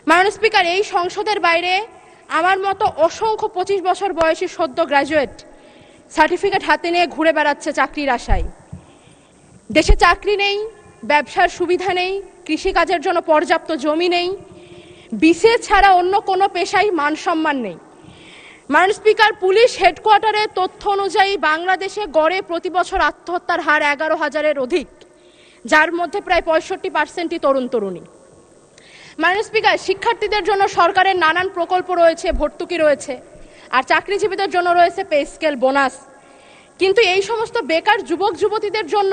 মাননীয় স্পিকার, এই সংসদের বাইরে আমার মতো অসংখ্য 25 বছর বয়সী সদ্য গ্র্যাজুয়েট সার্টিফিকেট হাতে নিয়ে ঘুরে বেড়াচ্ছে চাকরির আশায়। দেশে চাকরি নেই, ব্যবসার সুবিধা নেই, কৃষিকাজের জন্য পর্যাপ্ত জমি নেই, বিসিএস ছাড়া অন্য কোনো পেশায় মান সম্মান নেই। মাননীয় স্পিকার, পুলিশ হেডকোয়ার্টারের তথ্য অনুযায়ী বাংলাদেশে গড়ে প্রতি বছর আত্মহত্যার হার 11,000-এর অধিক, যার মধ্যে প্রায় 65%ই তরুণ তরুণী। মাননীয় স্পিকার, শিক্ষার্থীদের জন্য সরকারের নানান প্রকল্প রয়েছে, ভর্তুকি রয়েছে, আর চাকরিজীবীদের জন্য রয়েছে পে স্কেল, বোনাস। কিন্তু এই সমস্ত বেকার যুবক যুবতীদের জন্য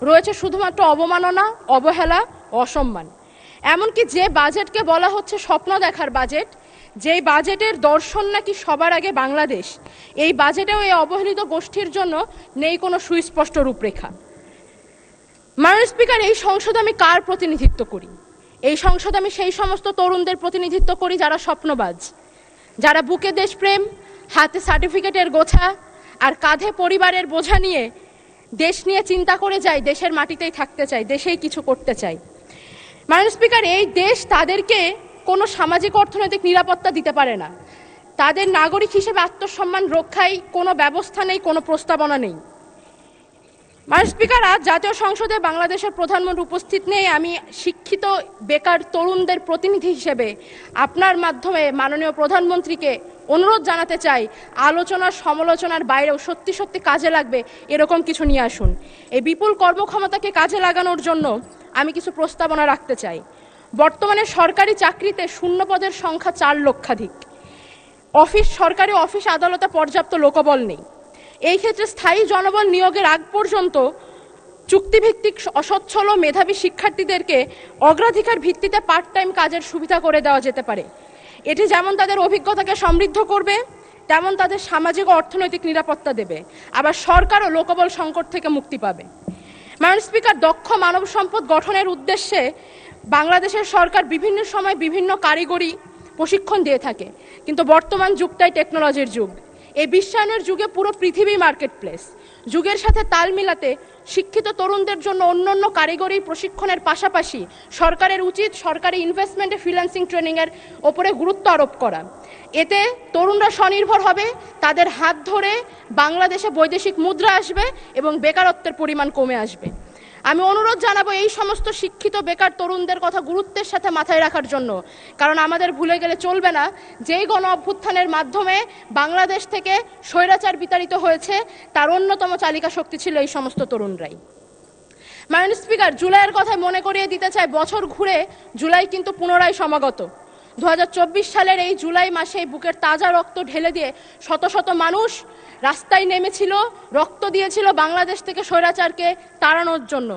রয়েছে শুধুমাত্র অবমাননা, অবহেলা, অসম্মান। এমনকি যে বাজেটকে বলা হচ্ছে স্বপ্ন দেখার বাজেট, যেই বাজেটের দর্শন নাকি সবার আগে বাংলাদেশ, এই বাজেটেও এই অবহেলিত গোষ্ঠীর জন্য নেই কোনো সুস্পষ্ট রূপরেখা। মাননীয় স্পিকার, এই সংসদে আমি কার প্রতিনিধিত্ব করি? এই সংসদে আমি সেই সমস্ত তরুণদের প্রতিনিধিত্ব করি যারা স্বপ্নবাজ, যারা বুকে দেশপ্রেম, হাতে সার্টিফিকেটের গোছা আর কাঁধে পরিবারের বোঝা নিয়ে দেশ নিয়ে চিন্তা করে যায়, দেশের মাটিতেই থাকতে চায়, দেশেই কিছু করতে চায়। মাননীয় স্পিকার, এই দেশ তাদেরকে কোনো সামাজিক অর্থনৈতিক নিরাপত্তা দিতে পারে না। তাদের নাগরিক হিসেবে আত্মসম্মান রক্ষায় কোনো ব্যবস্থা নেই, কোনো প্রস্তাবনা নেই। মাননীয় স্পিকার, আজ জাতীয় সংসদে বাংলাদেশের প্রধানমন্ত্রী উপস্থিত নেই। আমি শিক্ষিত বেকার তরুণদের প্রতিনিধি হিসেবে আপনার মাধ্যমে মাননীয় প্রধানমন্ত্রীকে অনুরোধ জানাতে চাই, আলোচনার সমালোচনার বাইরেও সত্যি সত্যি কাজে লাগবে এরকম কিছু নিয়ে আসুন। এই বিপুল কর্মক্ষমতাকে কাজে লাগানোর জন্য আমি কিছু প্রস্তাবনা রাখতে চাই। বর্তমানে সরকারি চাকরিতে শূন্য পদের সংখ্যা 4 লক্ষাধিক। সরকারি অফিস আদালতে পর্যাপ্ত লোকবল নেই। এই ক্ষেত্রে স্থায়ী জনবল নিয়োগের আগ পর্যন্ত চুক্তিভিত্তিক অসচ্ছল ও মেধাবী শিক্ষার্থীদেরকে অগ্রাধিকার ভিত্তিতে পার্ট টাইম কাজের সুবিধা করে দেওয়া যেতে পারে। এটি যেমন তাদের অভিজ্ঞতাকে সমৃদ্ধ করবে, তেমন তাদের সামাজিক ও অর্থনৈতিক নিরাপত্তা দেবে। আবার সরকারও লোকবল সংকট থেকে মুক্তি পাবে। মাননীয় স্পিকার, দক্ষ মানব সম্পদ গঠনের উদ্দেশ্যে বাংলাদেশের সরকার বিভিন্ন সময় বিভিন্ন কারিগরি প্রশিক্ষণ দিয়ে থাকে, কিন্তু বর্তমান যুগটাই টেকনোলজির যুগ। এই বিশ্বায়নের যুগে পুরো পৃথিবী মার্কেট প্লেস। যুগের সাথে তাল মিলাতে শিক্ষিত তরুণদের জন্য অন্যান্য কারিগরি প্রশিক্ষণের পাশাপাশি সরকারের উচিত সরকারি ইনভেস্টমেন্টে ফ্রিল্যান্সিং ট্রেনিংয়ের ওপরে গুরুত্ব আরোপ করা। এতে তরুণরা স্বনির্ভর হবে, তাদের হাত ধরে বাংলাদেশে বৈদেশিক মুদ্রা আসবে এবং বেকারত্বের পরিমাণ কমে আসবে। আমি অনুরোধ জানাবো এই সমস্ত শিক্ষিত বেকার তরুণদের কথা গুরুত্বের সাথে মাথায় রাখার জন্য, কারণ আমাদের ভুলে গেলে চলবে না যেই গণ অভ্যুত্থানের মাধ্যমে বাংলাদেশ থেকে স্বৈরাচার বিতাড়িত হয়েছে, তার অন্যতম চালিকা শক্তি ছিল এই সমস্ত তরুণরাই। মাননীয় স্পিকার, জুলাইয়ের কথা মনে করিয়ে দিতে চাই, বছর ঘুরে জুলাই কিন্তু পুনরায় সমাগত। 2024 সালের এই জুলাই মাসে বুকের তাজা রক্ত ঢেলে দিয়ে শত শত মানুষ রাস্তায় নেমেছিল, রক্ত দিয়েছিল বাংলাদেশ থেকে স্বৈরাচারকে তাড়ানোর জন্য।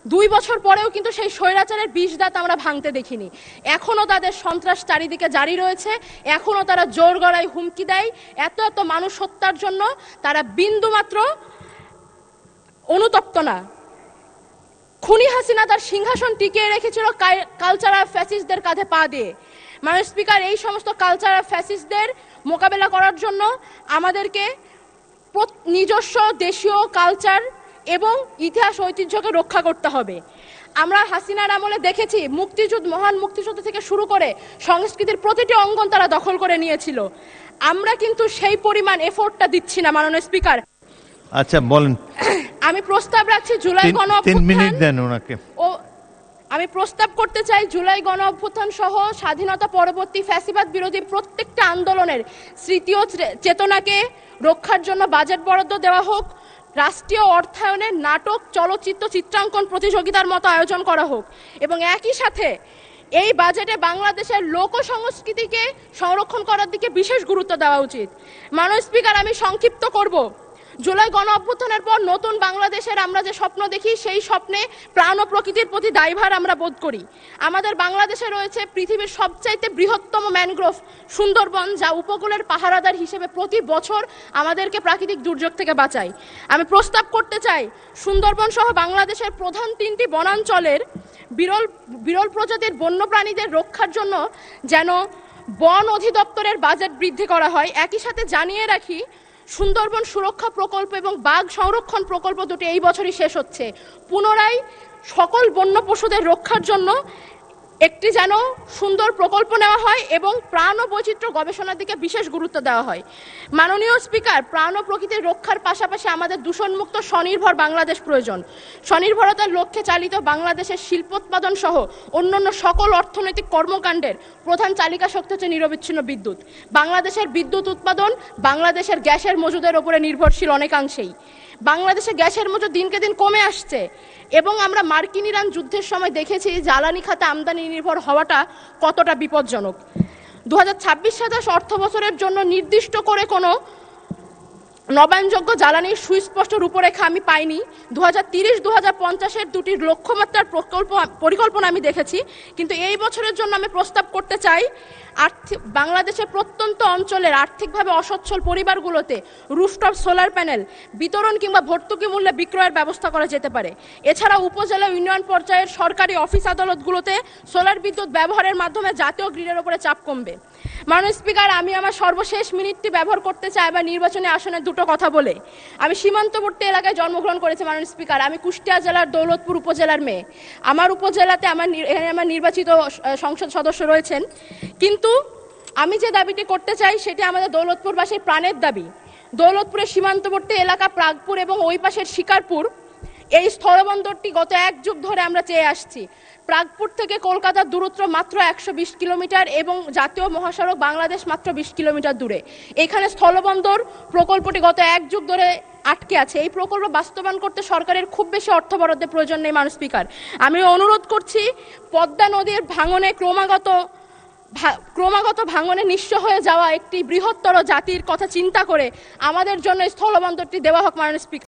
2 বছর পরেও কিন্তু সেই স্বৈরাচারের বিষ দাঁত আমরা ভাঙতে দেখিনি। এখনও তাদের সন্ত্রাস চারিদিকে জারি রয়েছে, এখনও তারা জোর গলায় হুমকি দেয়। এত এত মানুষ হত্যার জন্য তারা বিন্দুমাত্র অনুতপ্ত না। খুনি হাসিনা তার সিংহাসন টিকিয়ে রেখেছিল কালচারাল ফ্যাসিস্টদের কাঁধে পা দিয়ে। মাননীয় স্পিকার, এই সমস্ত কালচারাল ফ্যাসিস্টদের মোকাবেলা করার জন্য আমাদেরকে নিজস্ব দেশীয় কালচার এবং ইতিহাস ঐতিহ্যকে রক্ষা করতে হবে। আমরা হাসিনার আমলে দেখেছি মহান মুক্তিযুদ্ধ থেকে শুরু করে সংস্কৃতির প্রতিটি অঙ্গন তারা দখল করে নিয়েছিল। আমরা কিন্তু সেই পরিমাণ এফোর্টটা দিচ্ছি না। মাননীয় স্পিকার, আচ্ছা বলেন। আমি প্রস্তাব রাখছি জুলাই গণ অভ্যুত্থান, 3 মিনিট দেন ওনাকে। আমি প্রস্তাব করতে চাই জুলাই গণ অভ্যুত্থান সহ স্বাধীনতা পরবর্তী ফ্যাসিবাদ বিরোধী প্রত্যেকটা আন্দোলনের স্মৃতি ও চেতনাকে রক্ষার জন্য বাজেট বরাদ্দ দেওয়া হোক। রাষ্ট্রীয় অর্থায়নে নাটক, চলচ্চিত্র, চিত্রাঙ্কন প্রতিযোগিতার মতো আয়োজন করা হোক এবং একই সাথে এই বাজেটে বাংলাদেশের লোক সংস্কৃতিকে সংরক্ষণ করার দিকে বিশেষ গুরুত্ব দেওয়া উচিত। মাননীয় স্পিকার, আমি সংক্ষিপ্ত করব। জুলাই গণ অভ্যুত্থানের পর নতুন বাংলাদেশের আমরা যে স্বপ্ন দেখি, সেই স্বপ্নে প্রাণ ও প্রকৃতির প্রতি দায়ভার আমরা বোধ করি। আমাদের বাংলাদেশে রয়েছে পৃথিবীর সবচাইতে বৃহত্তম ম্যানগ্রোভ সুন্দরবন, যা উপকূলের পাহারাদার হিসেবে প্রতি বছর আমাদেরকে প্রাকৃতিক দুর্যোগ থেকে বাঁচায়। আমি প্রস্তাব করতে চাই সুন্দরবন সহ বাংলাদেশের প্রধান 3টি বনাঞ্চলের বিরল প্রজাতির বন্যপ্রাণীদের রক্ষার জন্য যেন বন অধিদপ্তরের বাজেট বৃদ্ধি করা হয়। একই সাথে জানিয়ে রাখি, সুন্দরবন সুরক্ষা প্রকল্প এবং বাঘ সংরক্ষণ প্রকল্প দুটি এই বছরই শেষ হচ্ছে। পুনরায় সকল বন্য পশুদের রক্ষার জন্য একটি যেন সুন্দর প্রকল্প নেওয়া হয় এবং প্রাণ ও বৈচিত্র্য গবেষণার দিকে বিশেষ গুরুত্ব দেওয়া হয়। মাননীয় স্পিকার, প্রাণ ও প্রকৃতির রক্ষার পাশাপাশি আমাদের দূষণমুক্ত স্বনির্ভর বাংলাদেশ প্রয়োজন। স্বনির্ভরতার লক্ষ্যে চালিত বাংলাদেশের শিল্পোৎপাদন সহ অন্যান্য সকল অর্থনৈতিক কর্মকাণ্ডের প্রধান চালিকা শক্তি হচ্ছে নিরবিচ্ছিন্ন বিদ্যুৎ। বাংলাদেশের বিদ্যুৎ উৎপাদন বাংলাদেশের গ্যাসের মজুদের উপরে নির্ভরশীল অনেকাংশেই। বাংলাদেশে গ্যাসের মজুদ দিনকে দিন কমে আসছে এবং আমরা মার্কিন ইরান যুদ্ধের সময় দেখেছি জ্বালানি খাতে আমদানি নির্ভর হওয়াটা কতটা বিপজ্জনক। 2026-27 অর্থ বছরের জন্য নির্দিষ্ট করে কোনো নবায়নযোগ্য জ্বালানির সুস্পষ্ট রূপরেখা আমি পাইনি। 2030-2050-এর দুটি লক্ষ্যমাত্রার পরিকল্পনা আমি দেখেছি, কিন্তু এই বছরের জন্য আমি প্রস্তাব করতে চাই বাংলাদেশের প্রত্যন্ত অঞ্চলের আর্থিকভাবে অসচ্ছল পরিবারগুলোতে রুফটপ সোলার প্যানেল বিতরণ কিংবা ভর্তুকি মূল্যে বিক্রয়ের ব্যবস্থা করা যেতে পারে। এছাড়া উপজেলা ইউনিয়ন পর্যায়ের সরকারি অফিস আদালতগুলোতে সোলার বিদ্যুৎ ব্যবহারের মাধ্যমে জাতীয় গ্রিডের উপরে চাপ কমবে। মাননীয় স্পিকার, আমি আমার সর্বশেষ মিনিটটি ব্যবহার করতে চাই বা নির্বাচনী আসনের দুটো কথা বলে। আমি সীমান্তবর্তী এলাকায় জন্মগ্রহণ করেছি মাননীয় স্পিকার। আমি কুষ্টিয়া জেলার দৌলতপুর উপজেলার মেয়ে। আমার উপজেলাতে আমার নির্বাচিত সংসদ সদস্য রয়েছেন, কিন্তু আমি যে দাবিটি করতে চাই সেটি আমাদের দৌলতপুরবাসীর প্রাণের দাবি। দৌলতপুরের সীমান্তবর্তী এলাকা প্রাগপুর এবং ওই পাশের শিকারপুর, এই স্থলবন্দরটি গত 1 যুগ ধরে আমরা চেয়ে আসছি। প্রাগপুর থেকে কলকাতার দূরত্ব মাত্র 120 কিলোমিটার এবং জাতীয় মহাসড়ক বাংলাদেশ মাত্র 20 কিলোমিটার দূরে। এখানে স্থলবন্দর প্রকল্পটি গত 1 যুগ ধরে আটকে আছে। এই প্রকল্প বাস্তবায়ন করতে সরকারের খুব বেশি অর্থ বরাদ্দের প্রয়োজন নেই মাননীয় স্পিকার। আমি অনুরোধ করছি, পদ্মা নদীর ভাঙনে ক্রমাগত ভাঙনে নিঃস্ব হয়ে যাওয়া একটি বৃহত্তর জাতির কথা চিন্তা করে আমাদের জন্য স্থলবন্দরটি দেওয়া হোক মাননীয় স্পিকার।